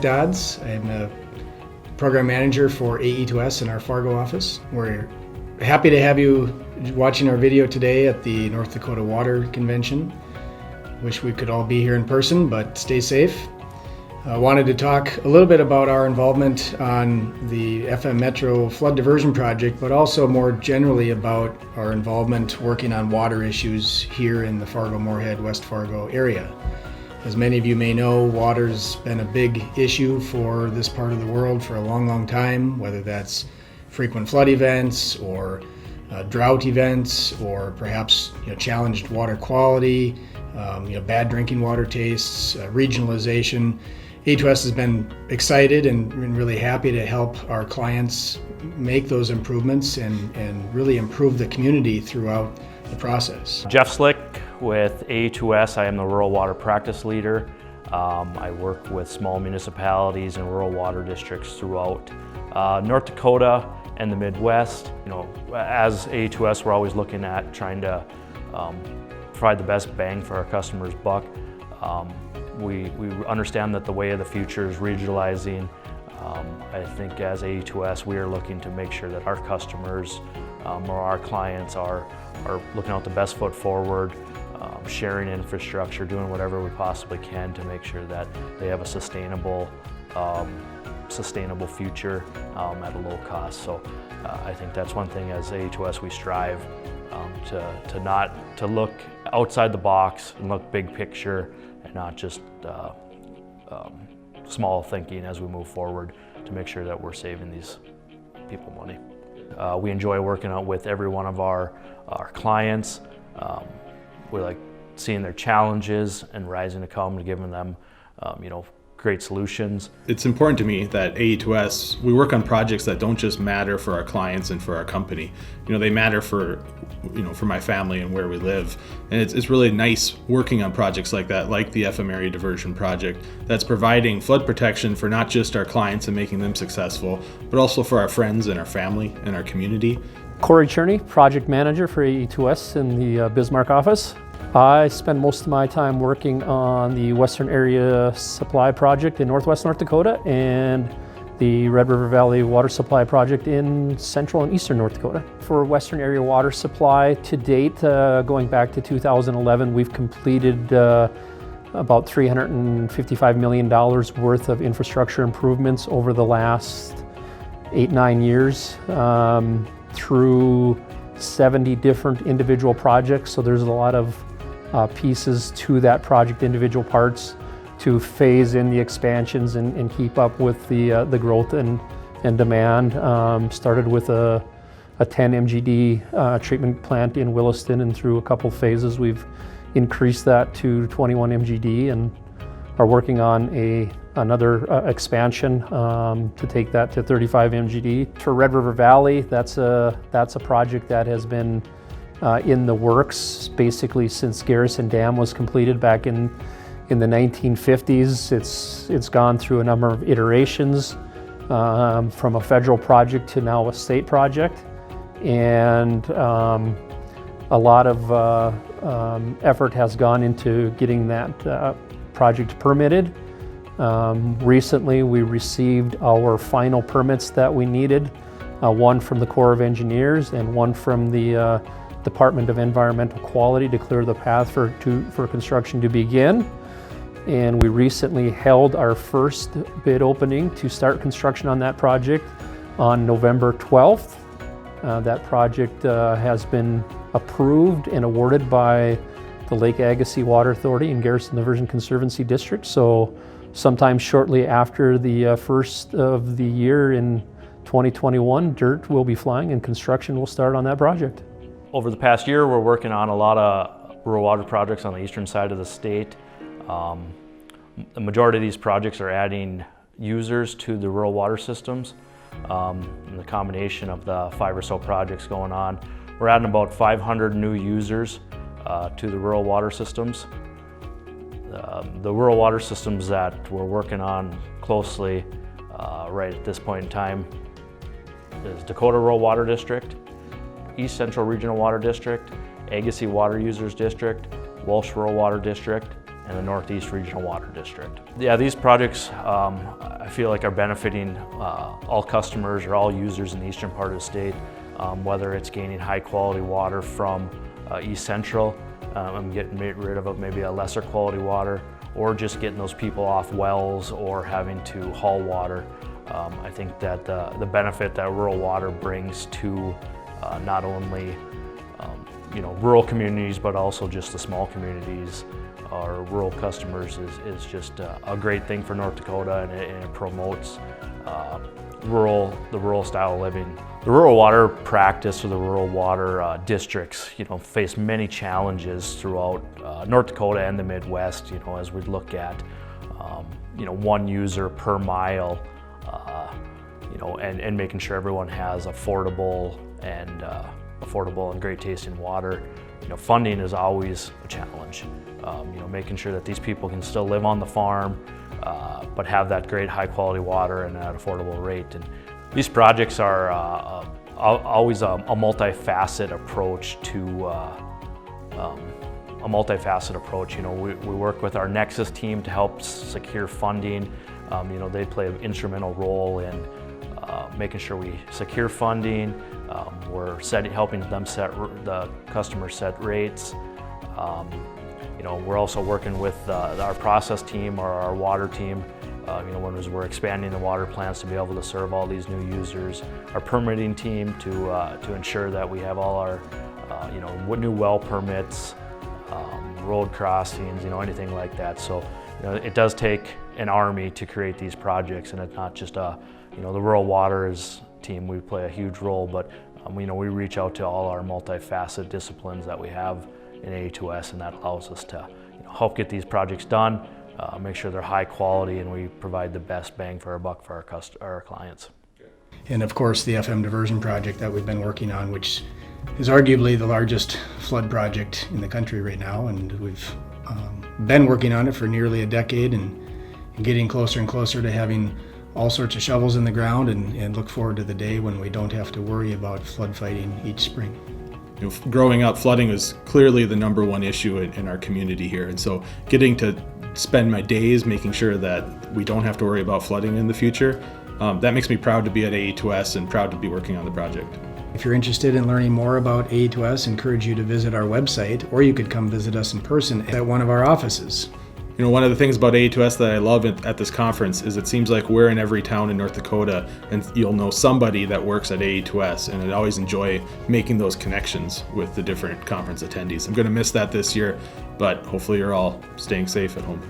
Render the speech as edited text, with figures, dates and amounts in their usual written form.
Ae2s. I'm a program manager for Ae2s in our Fargo office. We're happy to have you watching our video today at the North Dakota Water Convention. Wish we could all be here in person, but stay safe. I wanted to talk a little bit about our involvement on the FM Metro flood diversion project, but also more generally about our involvement working on water issues here in the Fargo-Moorhead, West Fargo area. As many of you may know, water's been a big issue for this part of the world for a long, long time, whether that's frequent flood events or drought events, or perhaps challenged water quality, bad drinking water tastes, regionalization. Ae2s has been excited and really happy to help our clients make those improvements and really improve the community throughout the process. Jeff Slick with Ae2s. I am the Rural Water Practice Leader. I work with small municipalities and rural water districts throughout North Dakota and the Midwest. As Ae2s, we're always looking at trying to provide the best bang for our customers' buck. We understand that the way of the future is regionalizing. I think as Ae2s, we are looking to make sure that our customers or our clients are looking out the best foot forward, sharing infrastructure, doing whatever we possibly can to make sure that they have a sustainable future at a low cost. So I think that's one thing as Ae2s we strive to look outside the box and look big picture and not just small thinking as we move forward to make sure that we're saving these people money. We enjoy working out with every one of our clients. We like seeing their challenges and rising to come and giving them great solutions. It's important to me that Ae2s, we work on projects that don't just matter for our clients and for our company. They matter for my family and where we live. And it's really nice working on projects like that, like the FM Area Diversion Project, that's providing flood protection for not just our clients and making them successful, but also for our friends and our family and our community. Corey Cherney, Project Manager for Ae2s in the Bismarck office. I spend most of my time working on the Western Area Supply Project in Northwest North Dakota and the Red River Valley Water Supply Project in Central and Eastern North Dakota. For Western Area Water Supply, to date, going back to 2011, we've completed about $355 million worth of infrastructure improvements over the last 8-9 years through 70 different individual projects. So there's a lot of pieces to that project, individual parts, to phase in the expansions and keep up with the growth and demand. Started with a 10 MGD treatment plant in Williston, and through a couple phases we've increased that to 21 MGD and are working on another expansion to take that to 35 MGD. For Red River Valley, that's a project that has been in the works basically since Garrison Dam was completed back in the 1950s. It's gone through a number of iterations from a federal project to now a state project, and a lot of effort has gone into getting that project permitted. Recently we received our final permits that we needed, one from the Corps of Engineers and one from the Department of Environmental Quality to clear the path for construction to begin. And we recently held our first bid opening to start construction on that project on November 12th. That project has been approved and awarded by the Lake Agassiz Water Authority and Garrison Diversion Conservancy District. So sometime shortly after the first of the year in 2021, dirt will be flying and construction will start on that project. Over the past year, we're working on a lot of rural water projects on the eastern side of the state. The majority of these projects are adding users to the rural water systems. And the combination of the 5 or so projects going on, we're adding about 500 new users to the rural water systems. The rural water systems that we're working on closely right at this point in time is Dakota Rural Water District, East Central Regional Water District, Agassiz Water Users District, Walsh Rural Water District, and the Northeast Regional Water District. Yeah, these projects I feel like are benefiting all customers or all users in the eastern part of the state, whether it's gaining high quality water from East Central and getting rid of maybe a lesser quality water, or just getting those people off wells or having to haul water. I think that the benefit that rural water brings to not only rural communities, but also just the small communities, our rural customers, is just a great thing for North Dakota, and it promotes the rural style of living. The rural water practice, or the rural water districts, face many challenges throughout North Dakota and the Midwest. As we look at one user per mile, and making sure everyone has affordable and great tasting water. Funding is always a challenge. Making sure that these people can still live on the farm, but have that great high quality water and at an affordable rate. And these projects are always a multifaceted approach We work with our Nexus team to help secure funding. They play an instrumental role in making sure we secure funding. We're helping them the customers set rates. We're also working with our process team or our water team. When we're expanding the water plants to be able to serve all these new users. Our permitting team to ensure that we have all our new well permits, road crossings, anything like that. So it does take an army to create these projects, and it's not just the rural waters team. We play a huge role, but we reach out to all our multifaceted disciplines that we have in Ae2s, and that allows us to help get these projects done, make sure they're high quality, and we provide the best bang for our buck for our clients. And of course, the FM diversion project that we've been working on, which is arguably the largest flood project in the country right now, and we've been working on it for nearly a decade, and getting closer and closer to having all sorts of shovels in the ground, and look forward to the day when we don't have to worry about flood fighting each spring. Growing up, flooding was clearly the number one issue in our community here, and so getting to spend my days making sure that we don't have to worry about flooding in the future, that makes me proud to be at Ae2s and proud to be working on the project. If you're interested in learning more about Ae2s, I encourage you to visit our website, or you could come visit us in person at one of our offices. One of the things about Ae2s that I love at this conference is it seems like we're in every town in North Dakota, and you'll know somebody that works at Ae2s, and I always enjoy making those connections with the different conference attendees. I'm going to miss that this year, but hopefully you're all staying safe at home.